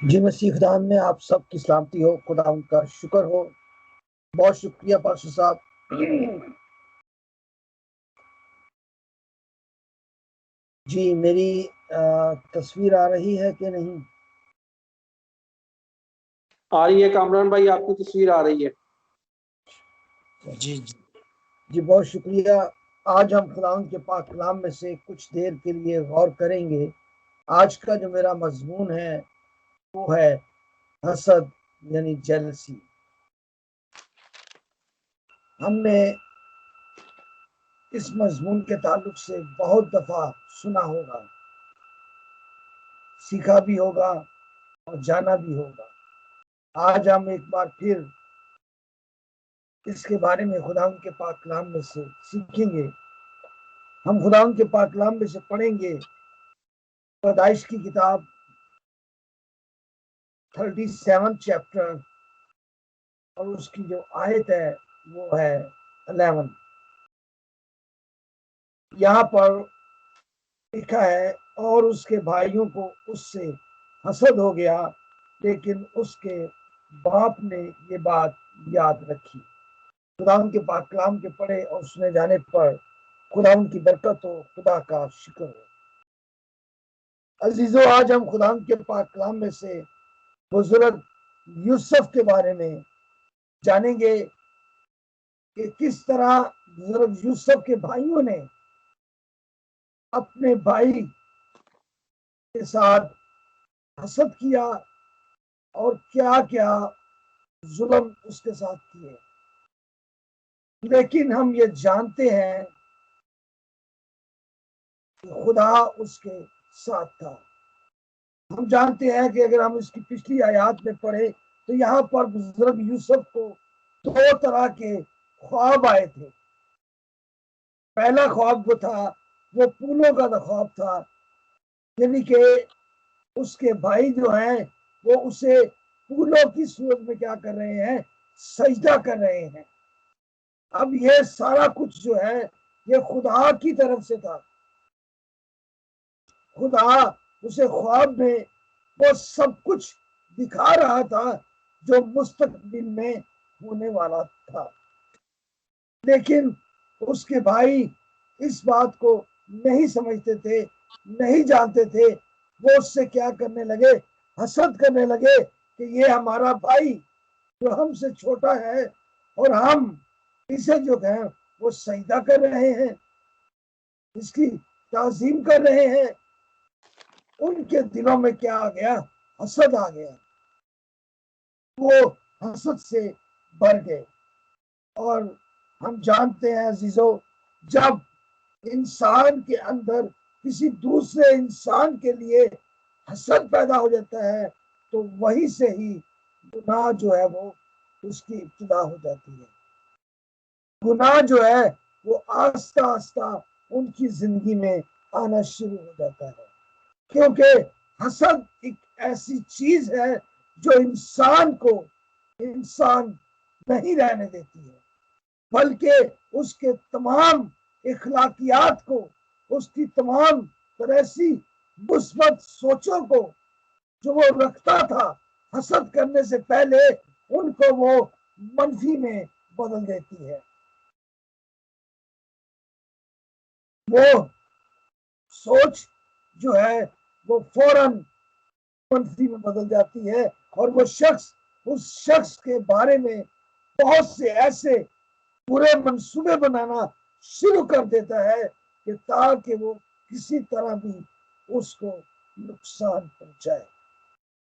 जी मसीह खुदा में आप सबकी सलामती हो। खुदा उनका शुक्र हो। बहुत शुक्रिया पास्टर साहब। जी मेरी तस्वीर आ रही है कि नहीं? आ रही है कामरान भाई, आपकी तस्वीर आ रही है। जी जी बहुत शुक्रिया। आज हम खुदावंद के पाक कलाम में से कुछ देर के लिए गौर करेंगे। आज का जो मेरा मजमून है वो है हसद यानी जेलसी। हमने इस मजमून के ताल्लुक से बहुत दफा सुना होगा, सीखा भी होगा और जाना भी होगा। आज हम एक बार फिर इसके बारे में खुदावंद के पाक कलाम में से सीखेंगे। हम खुदावंद के पाक कलाम में से पढ़ेंगे पैदाइश की किताब 37 चैप्टर और उसकी जो आयत है वो है 11। यहाँ पर लिखा है, और उसके भाइयों को उससे हसद हो गया, लेकिन उसके बाप ने ये बात याद रखी। खुदावंद के पाक कलाम के पढ़े और सुने जाने पर खुदावंद की बरकत हो, खुदा का शुक्र हो। अजीजों, आज हम खुदावंद के पाक कलाम में से बुजुर्ग यूसुफ के बारे में जानेंगे कि किस तरह बुजुर्ग यूसुफ के भाइयों ने अपने भाई के साथ हसद किया और क्या क्या जुल्म उसके साथ किए। लेकिन हम ये जानते हैं कि खुदा उसके साथ था। हम जानते हैं कि अगर हम इसकी पिछली आयत में पढ़े तो यहाँ पर बुजुर्ग यूसुफ को दो तरह के ख्वाब आए थे। पहला ख्वाब वो था, वो पूलों का ख्वाब था, यानी कि उसके भाई जो हैं वो उसे फूलों की सूरत में क्या कर रहे हैं, सजदा कर रहे हैं। अब ये सारा कुछ जो है ये खुदा की तरफ से था। खुदा उसे ख्वाब में वो सब कुछ दिखा रहा था जो मुस्तकबिल में होने वाला था। लेकिन उसके भाई इस बात को नहीं समझते थे, नहीं जानते थे। वो उससे क्या करने लगे, हसद करने लगे कि ये हमारा भाई जो हमसे छोटा है और हम इसे जो है वो सजदा कर रहे हैं, इसकी ताजीम कर रहे हैं। उनके दिलों में क्या आ गया, हसद आ गया। वो हसद से भर गए। और हम जानते हैं अजीजों, जब इंसान के अंदर किसी दूसरे इंसान के लिए हसद पैदा हो जाता है तो वहीं से ही गुनाह जो है वो उसकी इब्तिदा हो जाती है। गुनाह जो है वो आस्ता आस्ता उनकी जिंदगी में आना शुरू हो जाता है, क्योंकि हसद एक ऐसी चीज है जो इंसान को इंसान नहीं रहने देती है, बल्कि उसके तमाम इखलाकियात को, उसकी तमाम तरह सी मुस्बत सोचों को जो वो रखता था हसद करने से पहले, उनको वो मनफी में बदल देती है। वो सोच जो है वो फौरन मनफी में बदल जाती है और वो शख्स उस शख्स के बारे में बहुत से ऐसे पूरे मंसूबे बनाना शुरू कर देता है कि ताकि वो किसी तरह भी उसको नुकसान पहुंचाए।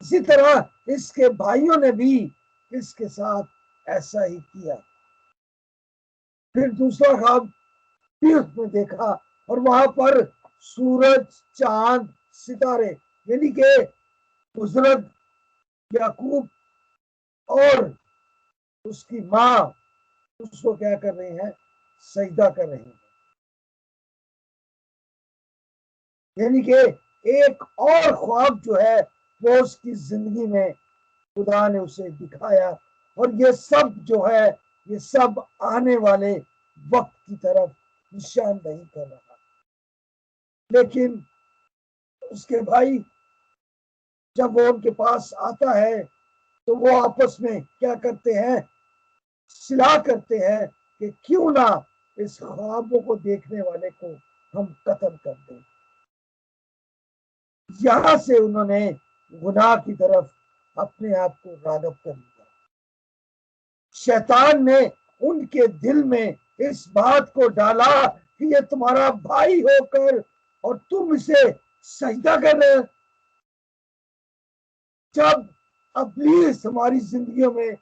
इसी तरह इसके भाइयों ने भी इसके साथ ऐसा ही किया। फिर दूसरा ख्वाब भी उसने देखा और वहां पर सूरज, चांद, सितारे, यानी कि बुजुर्ग याकूब और उसकी माँ उसको क्या कर रहे हैं, सजदा कर रहे हैं। यानी कि एक और ख्वाब जो है वो उसकी जिंदगी में खुदा ने उसे दिखाया। और ये सब जो है ये सब आने वाले वक्त की तरफ निशानदही कर रहा। लेकिन उसके भाई जब वो उनके पास आता है तो वो आपस में क्या करते हैं, सलाह करते हैं कि क्यों ना इस ख्वाबों को देखने वाले को हम कत्ल कर दें। यहां से उन्होंने गुनाह की तरफ अपने आप को राग़ब कर लिया। शैतान ने उनके दिल में इस बात को डाला कि ये तुम्हारा भाई होकर और तुम इसे सजदा कर रहे हो। जब इब्लीस हमारी जिंदगियों में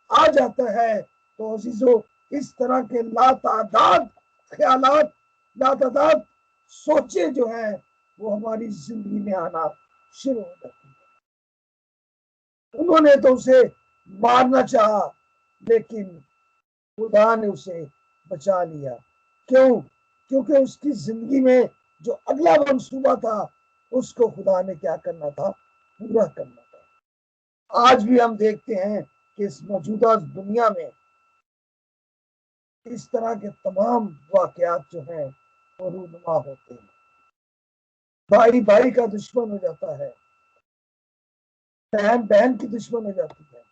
आ जाता है तो अजीजों, इस तरह के लातादाद ख्यालात, लातादाद सोचे जो है वो हमारी जिंदगी में आना शुरू हो जाती है। उन्होंने तो उसे मारना चाहा, लेकिन खुदा ने उसे बचा लिया। क्यों? क्योंकि उसकी जिंदगी में जो अगला मंसूबा था उसको खुदा ने क्या करना था, पूरा करना था। आज भी हम देखते हैं कि इस मौजूदा दुनिया में इस तरह के तमाम वाकयात जो हैं वो रूनुमा होते हैं। भाई भाई का दुश्मन हो जाता है, बहन बहन की दुश्मन हो जाती है,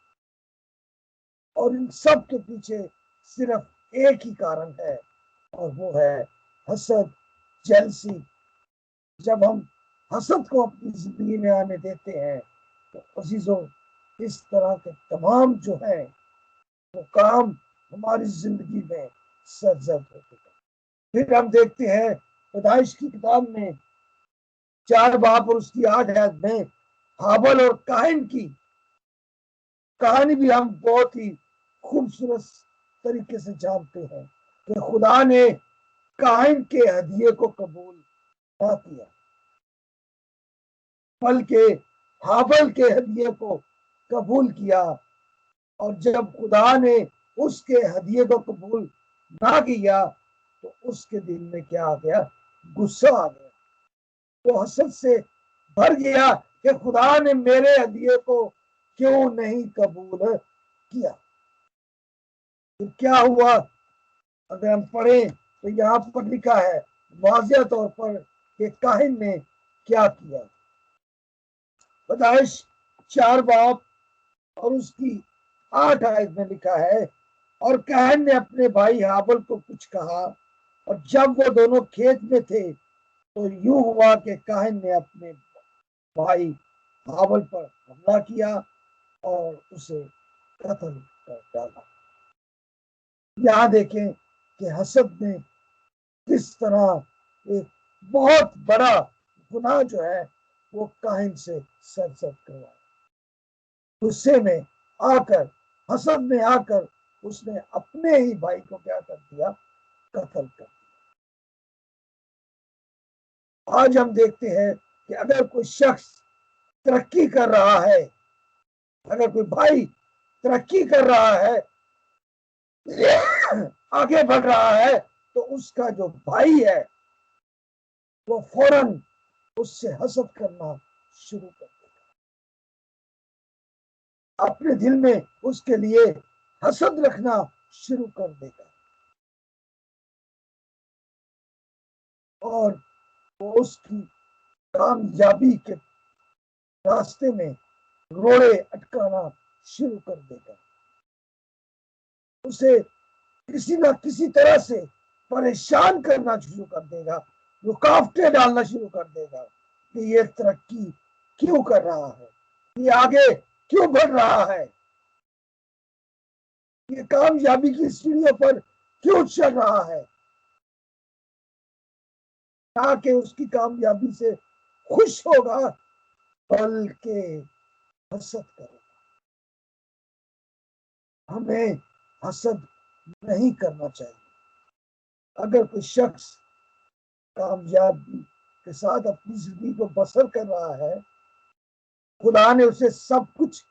और इन सब के पीछे सिर्फ एक ही कारण है और वो है हसद, जेलसी। जब हम हसद को अपनी जिंदगी में आने देते हैं तो अजीजों, इस तरह के तमाम जो है वो काम हमारी जिंदगी में सरजद होते हैं। फिर हम देखते हैं पैदाइश की किताब में 4 बाब और उसकी 8 आयत में हाबल और काहिन की कहानी भी हम बहुत ही खूबसूरत तरीके से जानते हैं कि खुदा ने काहिन के हदिये को कबूल ना किया, बल्कि हाबल के हदिये को कबूल किया। और जब खुदा ने उसके हदिये को कबूल ना किया तो उसके दिल में क्या आ गया, गुस्सा आ गया। वो हसद से भर गया कि खुदा ने मेरे हदिये को क्यों नहीं कबूल किया। तो क्या हुआ? अगर हम पढ़ें तो यहाँ पर लिखा है वाज़िह तौर पर कि काहिन ने क्या किया। पैदाइश 4 बाब और उसकी 8 आयत में लिखा है, और काहिन ने अपने भाई हाबल को कुछ कहा, और जब वो दोनों खेत में थे तो यूं हुआ कि काहिन ने अपने भाई हाबल पर हमला किया और उसे कत्ल कर डाला। यहाँ देखें कि हसद ने किस तरह एक बहुत बड़ा गुनाह जो है वो काहिन से सरजद करवाया। गुस्से में आकर, हसद में आकर उसने अपने ही भाई को क्या कर दिया, कत्ल कर दिया। आज हम देखते हैं कि अगर कोई शख्स तरक्की कर रहा है, अगर कोई भाई तरक्की कर रहा है, आगे बढ़ रहा है, तो उसका जो भाई है वो फौरन उससे हसद करना शुरू कर देगा, अपने दिल में उसके लिए हसद रखना शुरू कर देगा, और वो उसकी कामयाबी के रास्ते में रोड़े अटकाना शुरू कर देगा, उसे किसी ना किसी तरह से परेशान करना शुरू कर देगा, रुकावटें डालना शुरू कर देगा कि ये तरक्की क्यों कर रहा है, ये आगे क्यों बढ़ रहा है, ये कामयाबी की सीढ़ियों पर क्यों चल रहा है। ताकि उसकी कामयाबी से खुश होगा, बल्कि हसद करेगा। हमें हसद नहीं करना चाहिए। अगर कोई शख्स कामयाबी के साथ अपनी जिंदगी को बसर कर रहा है, खुदा ने उसे सब कुछ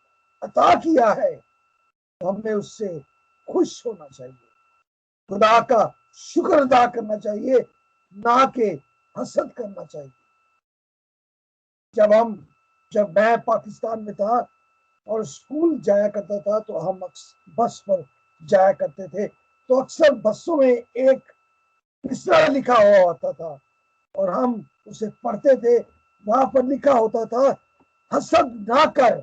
अता किया है, तो हमें उससे खुश होना चाहिए, खुदा का शुक्र अदा करना चाहिए, ना कि हसद करना चाहिए। जब मैं पाकिस्तान में था और स्कूल जाया करता था तो हम बस पर जाया करते थे, तो अक्सर बसों में एक मिसरा लिखा हुआ होता था और हम उसे पढ़ते थे। वहां पर लिखा होता था हसद ना कर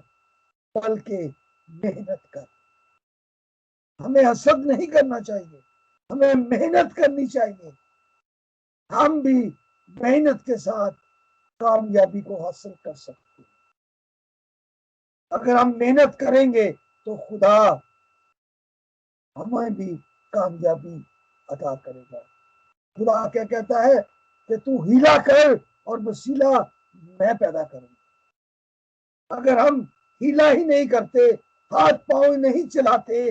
बल्कि मेहनत कर। हमें हसद नहीं करना चाहिए, हमें मेहनत करनी चाहिए। हम भी मेहनत के साथ कामयाबी को हासिल कर सकते हैं। अगर हम मेहनत करेंगे तो खुदा हमें भी कामयाबी अता करेगा। खुदा क्या कहता है कि तू हीला कर और वसीला मैं पैदा करूंगा। अगर हम हीला ही नहीं करते, हाथ पांव नहीं चलाते,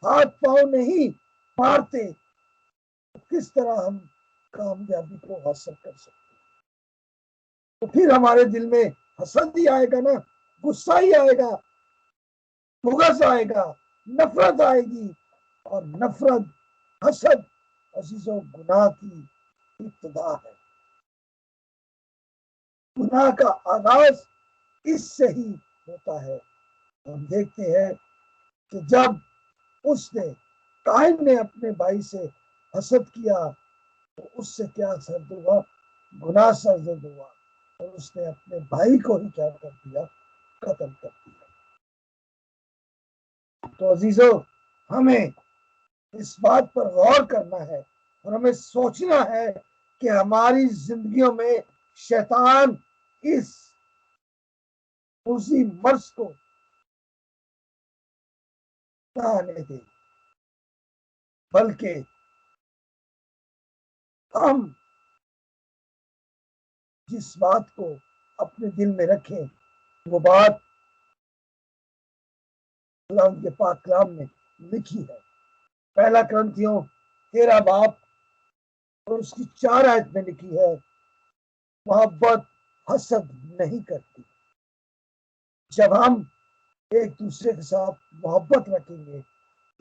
हाथ पांव नहीं मारते, तो किस तरह हम कामयाबी को हासिल कर सकते? तो फिर हमारे दिल में हसद ही आएगा ना, गुस्सा ही आएगा, बुग़्ज़ आएगा, नफरत आएगी। और नफरत, हसद अजीजों गुनाह की इब्तिदा है। गुनाह का आगाज इससे ही होता है। हम देखते हैं कि जब उसने काइन ने अपने भाई से हसद किया तो उससे क्या सर्द हुआ, गुनाह सर्द हुआ और उसने अपने भाई को ही क्या कर दिया, कत्ल कर दिया। तो अजीजों, हमें इस बात पर गौर करना है और हमें सोचना है कि हमारी जिंदगियों में शैतान इस उसी मर्ज को ना आने दे, बल्कि हम जिस बात को अपने दिल में रखें वो बात कुरान के पाक कलाम में लिखी है। पहला क्रंथियों 13 बाब और उसकी 4 आयत में लिखी है, मोहब्बत हसद नहीं करती। जब हम एक दूसरे के साथ मोहब्बत रखेंगे,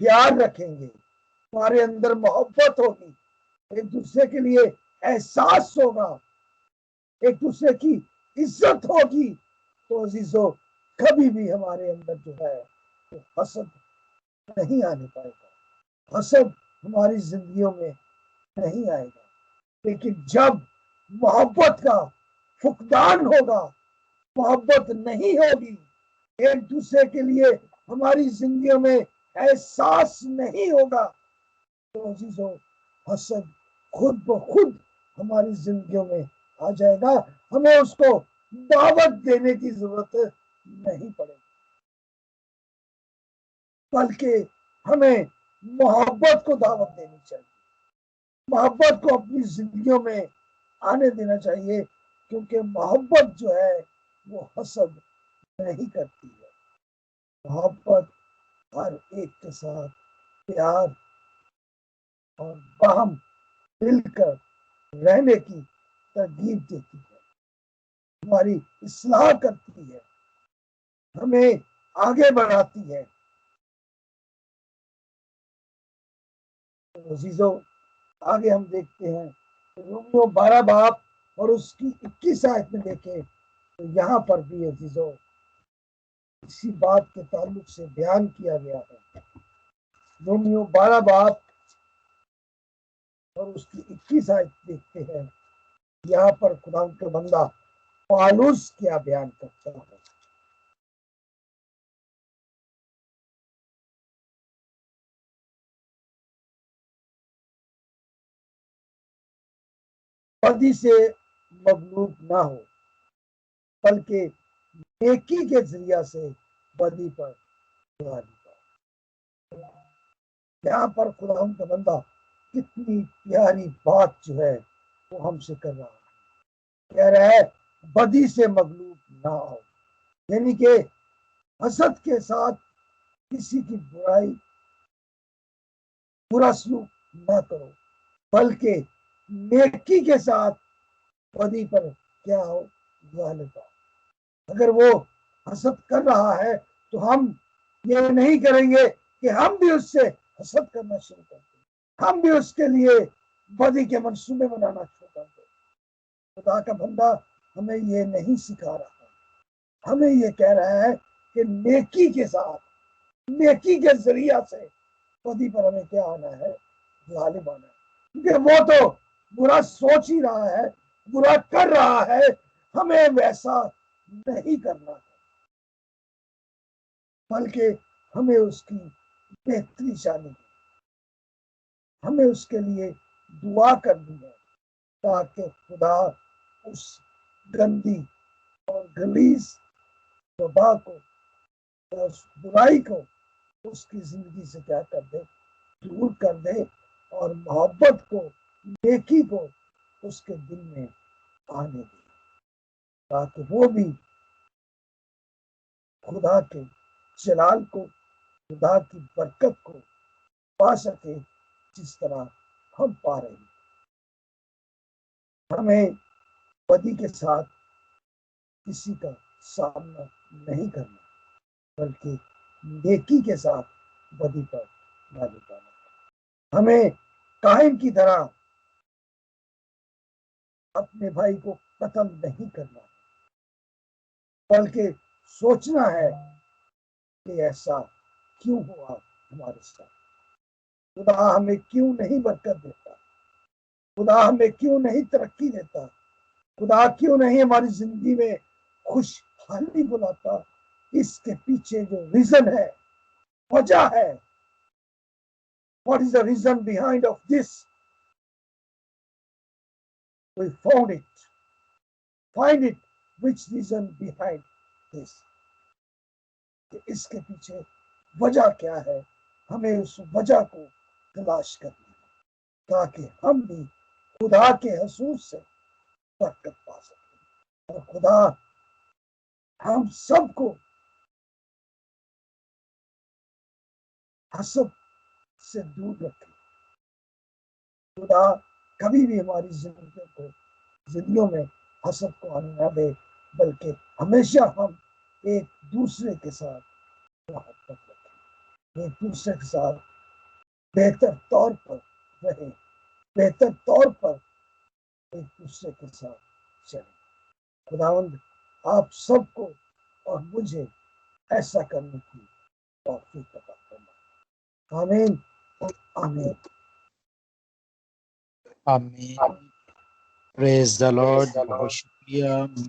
प्यार रखेंगे, हमारे अंदर मोहब्बत होगी, एक दूसरे के लिए एहसास होगा, एक दूसरे की इज्जत होगी, तो अजीजों कभी भी हमारे अंदर जो है तो हसद नहीं आने पाएगा, हसद हमारी जिंदगियों में नहीं आएगा। लेकिन जब मोहब्बत का फुकदान होगा, मोहब्बत नहीं होगी, एक दूसरे के लिए हमारी जिंदगियों में एहसास नहीं होगा, तो अजीजों हसद खुद ब खुद हमारी जिंदगियों में आ जाएगा। हमें उसको दावत देने की जरूरत नहीं पड़ेगी, बल्कि हमें मोहब्बत को दावत देनी चाहिए, मोहब्बत को अपनी जिंदगियों में आने देना चाहिए, क्योंकि मोहब्बत जो है वो हसद नहीं करती है। मोहब्बत हर एक के साथ प्यार और बाहम मिलकर रहने की तरगीब देती है, हमारी इस्लाह करती है, हमें आगे बढ़ाती है। तो अजीजों, आगे हम देखते हैं रोमियो 12 बाब और उसकी 21 आयत में देखें तो यहाँ पर भी अजीजों इसी बात के ताल्लुक से बयान किया गया है। रोमियो 12 बाब और उसकी 21 आयत देखते हैं, यहाँ पर खुदा के बंदा पौलुस क्या बयान करता है। बदी से मगलूब ना हो, बल्कि नेकी के जरिया से बदी पर गाली पाओ। यहाँ पर खुदा का बंदा कितनी प्यारी बात जो है वो हमसे कर रहा है। कह रहा है बदी से मगलूब ना हो, यानी कि हसद के साथ किसी की बुरा सलूक ना करो, बल्कि नेकी के साथ बदी पर क्या हो, गालिब आओ। अगर वो हसद कर रहा है तो हम ये नहीं करेंगे कि हम भी उससे हसद करना शुरू कर दें, हम भी उसके लिए बदी के मंसूबे बनाना शुरू कर दें। खुदा का बंदा हमें ये नहीं सिखा रहा, हमें ये कह रहा है कि नेकी के साथ, नेकी के जरिया से बदी पर हमें क्या आना है, गालिब आना है। क्योंकि वो तो बुरा सोच ही रहा है, बुरा कर रहा है, हमें वैसा नहीं करना है। बल्कि हमें उसकी बेहतरी चाहनी है, हमें उसके लिए दुआ करनी है ताकि खुदा उस गंदी और गलीज वबा को, उस बुराई को उसकी जिंदगी से क्या कर दे, दूर कर दे, और मोहब्बत को, नेकी को उसके दिल में आने दे, ताकि वो भी खुदा के जलाल को, खुदा की बरकत को पा सके जिस तरह हम पा रहे हैं। हमें बदी के साथ किसी का सामना नहीं करना, बल्कि नेकी के साथ बदी पर गाली पाना। हमें काहिन की तरह अपने भाई को कत्ल नहीं करना, बल्कि सोचना है कि ऐसा क्यों हुआ हमारे साथ, खुदा हमें क्यों नहीं बरकत देता, खुदा हमें क्यों नहीं तरक्की देता, खुदा क्यों नहीं हमारी जिंदगी में खुशहाली बुलाता। इसके पीछे जो रीजन है, वजह है, what is the reason behind of this, we find it which reason behind this, इसके पीछे वजह क्या है, हमें उस वजह को तलाश करना है ताकि हम भी खुदा के हसूल से बरकत पा सकें, और खुदा हम सबको हसद से दूर रखे। खुदा कभी भी हमारी जिंदगियों में हसद को आने ना दे, बल्कि हमेशा हम एक दूसरे के साथ मोहब्बत रखें, एक दूसरे के साथ बेहतर तौर पर रहें, बेहतर तौर पर एक दूसरे के साथ चलें। खुदावंद आप सबको और मुझे ऐसा करने की तौफीक अता फरमाए। आमीन, आमीन, आमीन। Praise the Lord. बहुत शुक्रिया